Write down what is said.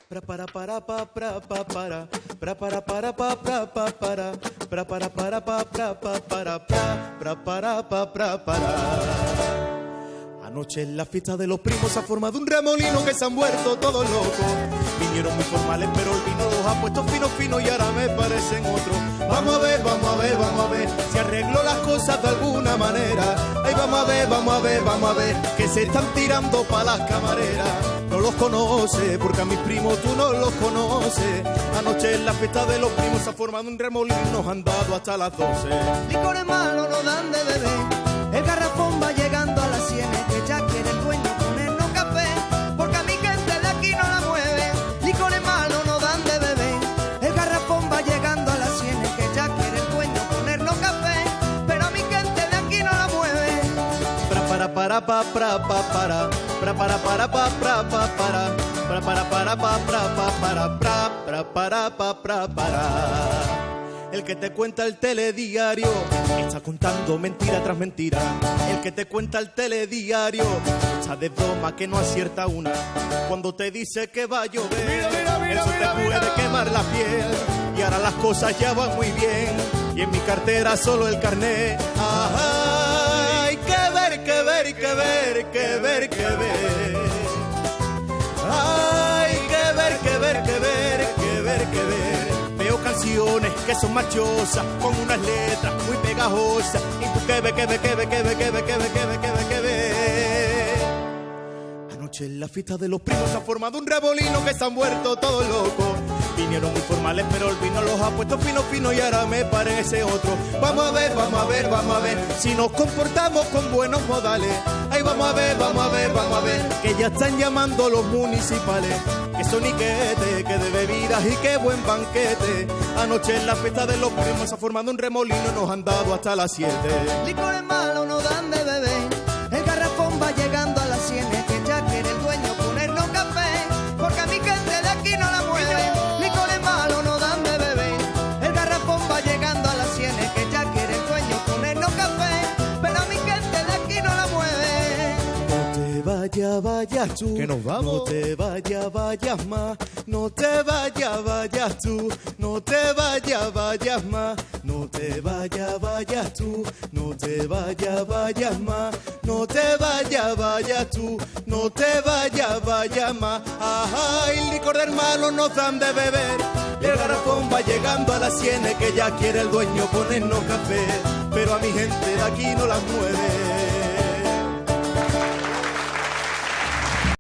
Pra para para pa pra pa para para para pa pra pa para para pa pra pa para. Anoche en la fiesta de los primos se ha formado un remolino que se han vuelto todos locos. Vinieron muy formales pero el vino los ha puesto finos y ahora me parecen otros. Vamos a ver si arreglo las cosas de alguna manera. Ay, vamos a ver que se están tirando pa' las camareras. No los conoce, porque a mis primos tú no los conoces. Anoche en la fiesta de los primos se ha formado un remolino y nos han dado hasta las 12. Licores malos no dan de beber, el garrafón va llegando a las sienes, que ya quiere el dueño ponernos café, porque a mi gente de aquí no la mueve. Licores malos no dan de beber, el garrafón va llegando a las sienes, que ya quiere el dueño ponernos café, pero a mi gente de aquí no la mueve. Para para pa pra pa para para pa pra pa para para. El que te cuenta el telediario está contando mentira tras mentira. El que te cuenta el telediario está de broma que no acierta una. Cuando te dice que va a llover, eso te puede quemar la piel. Y ahora las cosas ya van muy bien y en mi cartera solo el carnet. Ay, que ver. Ay, que ver. Veo canciones que son machosas, con unas letras muy pegajosas. Y tú que ve. Anoche en la fiesta de los primos se ha formado un revolino que se han vuelto todos locos. Vinieron muy formales pero el vino los ha puesto fino y ahora me parece otro. Vamos a ver si nos comportamos con buenos modales. Ay, vamos a ver que ya están llamando los municipales. Que soniquete, que de bebidas y qué buen banquete. Anoche en la fiesta de los primos se ha formado un remolino y nos han dado hasta las 7. Licores malos no dan de beber, el garrafón va llegando a las sienes, que ya quiere el dueño ponernos café, porque a mi gente de aquí no la mueve. Licores malos no dan de beber, el garrafón va llegando a las sienes, que ya quiere el dueño ponernos café, pero a mi gente de aquí no la mueve. No te vayas tú, que nos vamos. No te vayas más, no te vayas tú, no te vayas más, no te vayas tú, no te vayas más, no te vayas tú, no te vayas más. Ay, licor del malo nos dan de beber, y el garrafón va llegando a las sienes, que ya quiere el dueño ponernos café, pero a mi gente de aquí no las mueve.